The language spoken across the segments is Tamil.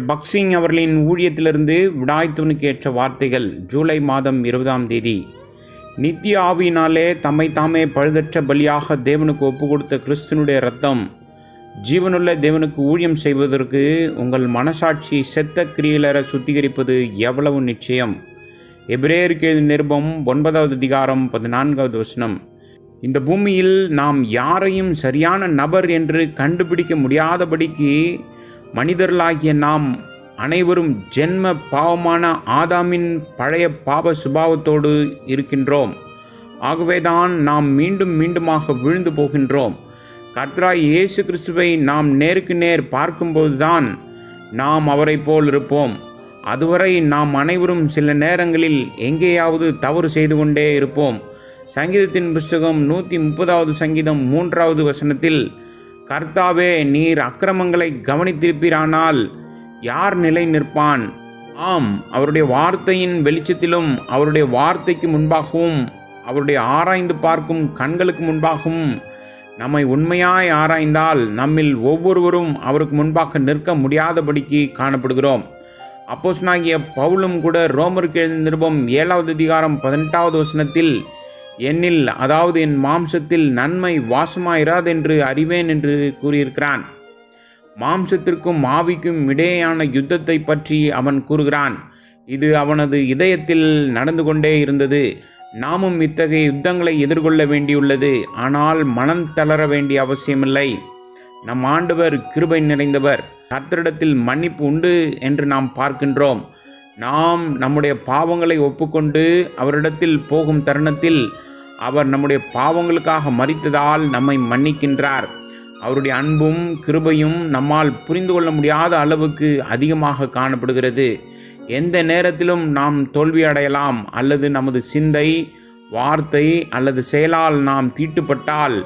பக்சிங் அவர்களின் ஊழியத்திலிருந்து விடாய்த்துவனுக்கு ஏற்ற வார்த்தைகள். ஜூலை மாதம் 20ஆம் தேதி. நித்திய ஆவியினாலே தம்மை தாமே பழுதற்ற பலியாக தேவனுக்கு ஒப்பு கொடுத்த கிறிஸ்துனுடைய இரத்தம் ஜீவனுள்ள தேவனுக்கு ஊழியம் செய்வதற்கு உங்கள் மனசாட்சி செத்த கிரியலர சுத்திகரிப்பது எவ்வளவு நிச்சயம். எபிரேயருக்கு நிருபம் 9வது அதிகாரம் 14வது வசனம். இந்த பூமியில் நாம் யாரையும் சரியான நபர் என்று கண்டுபிடிக்க முடியாதபடிக்கு மனிதர்களாகிய நாம் அனைவரும் ஜென்ம பாவமான ஆதாமின் பழைய பாவ சுபாவத்தோடு இருக்கின்றோம். ஆகவேதான் நாம் மீண்டும் மீண்டுமாக விழுந்து போகின்றோம். கர்த்தராகிய இயேசு கிறிஸ்துவை நாம் நேருக்கு நேர் பார்க்கும்போதுதான் நாம் அவரை போல் இருப்போம். அதுவரை நாம் அனைவரும் சில நேரங்களில் எங்கேயாவது தவறு செய்து கொண்டே இருப்போம். சங்கீதத்தின் புஸ்தகம் 130வது சங்கீதம் 3வது வசனத்தில், கர்த்தாவே, நீர் அக்கிரமங்களை கவனித்திருப்பீரானால் யார் நிலை நிற்பான்? ஆம், அவருடைய வார்த்தையின் வெளிச்சத்திலும் அவருடைய வார்த்தைக்கு முன்பாகவும் அவருடைய ஆராய்ந்து பார்க்கும் கண்களுக்கு முன்பாகவும் நம்மை உண்மையாய் ஆராய்ந்தால் நம்மில் ஒவ்வொருவரும் அவருக்கு முன்பாக நிற்க முடியாதபடிக்கு காணப்படுகிறோம். அப்போஸ்தலனாகிய பவுலும் கூட ரோமருக்கு எழுதின நிருபம் 7வது அதிகாரம் 18வது வசனத்தில், என்னில், அதாவது என் மாம்சத்தில் நன்மை வாசமாயிராதென்று அறிவேன் என்று கூறியிருக்கிறான். மாம்சத்திற்கும் ஆவிக்கும் இடையேயான யுத்தத்தை பற்றி அவன் கூறுகிறான். இது அவனது இதயத்தில் நடந்து கொண்டே இருந்தது. நாமும் இத்தகைய யுத்தங்களை எதிர்கொள்ள வேண்டியுள்ளது. ஆனால் மனம் தளர வேண்டிய அவசியமில்லை. நம் ஆண்டவர் கிருபை நிறைந்தவர். கர்த்தரிடத்தில் மன்னிப்பு உண்டு என்று நாம் பார்க்கின்றோம். நாம் நம்முடைய பாவங்களை ஒப்புக்கொண்டு அவரிடத்தில் போகும் தருணத்தில் அவர் நம்முடைய பாவங்களுக்காக மரித்ததால் நம்மை மன்னிக்கின்றார். அவருடைய அன்பும் கிருபையும் நம்மால் புரிந்து கொள்ள முடியாத அளவுக்கு அதிகமாக காணப்படுகிறது. எந்த நேரத்திலும் நாம் தோல்வி அடையலாம், அல்லது நமது சிந்தை, வார்த்தை அல்லது செயலால் நாம் தீட்டுப்பட்டால்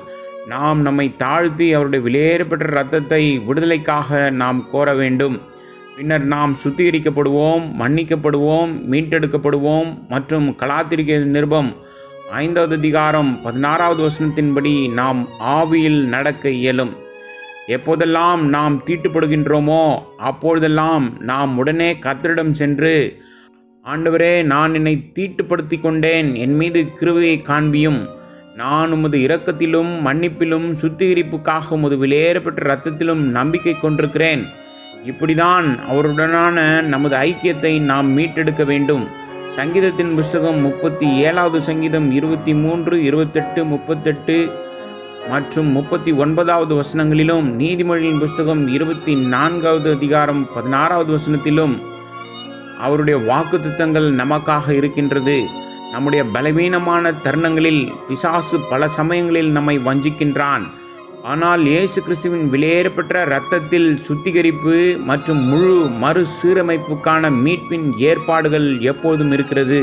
நாம் நம்மை தாழ்த்தி அவருடைய விலையேறப்பெற்ற இரத்தத்தை விடுதலைக்காக நாம் கோர வேண்டும். பின்னர் நாம் சுத்திகரிக்கப்படுவோம், மன்னிக்கப்படுவோம், மீட்டெடுக்கப்படுவோம். மற்றும் கலாத்திரிக்க நிருபம் 5வது அதிகாரம் 16வது வசனத்தின்படி நாம் ஆவியில் நடக்க இயலும். எப்போதெல்லாம் நாம் தீட்டுப்படுகின்றோமோ அப்பொழுதெல்லாம் நாம் உடனே கர்த்தரிடம் சென்று, ஆண்டவரே, நான் என்னை தீட்டுப்படுத்தி கொண்டேன், என் மீது கிருபையை காண்பியும், நான் உமது இரக்கத்திலும் மன்னிப்பிலும் சுத்திகரிப்புக்காக உமது விலையேறப்பெற்ற இரத்தத்திலும் நம்பிக்கை கொண்டிருக்கிறேன். இப்படிதான் அவருடனான நமது ஐக்கியத்தை நாம் மீட்டெடுக்க வேண்டும். சங்கீதத்தின் புஸ்தகம் 37வது சங்கீதம் 23, 28, 38 மற்றும் 39வது வசனங்களிலும், நீதிமொழியின் புஸ்தகம் 24வது அதிகாரம் 16வது வசனத்திலும் அவருடைய வாக்குத்தத்தங்கள் நமக்காக இருக்கின்றது. நம்முடைய பலவீனமான தருணங்களில் பிசாசு பல சமயங்களில் நம்மை வஞ்சிக்கின்றான். ஆனால் இயேசு கிறிஸ்துவின் விலையேறப்பெற்ற இரத்தத்தில் சுத்திகரிப்பு மற்றும் முழு மறுசீரமைப்புக்கான மீட்பின் ஏற்பாடுகள் எப்போதும் இருக்கிறது.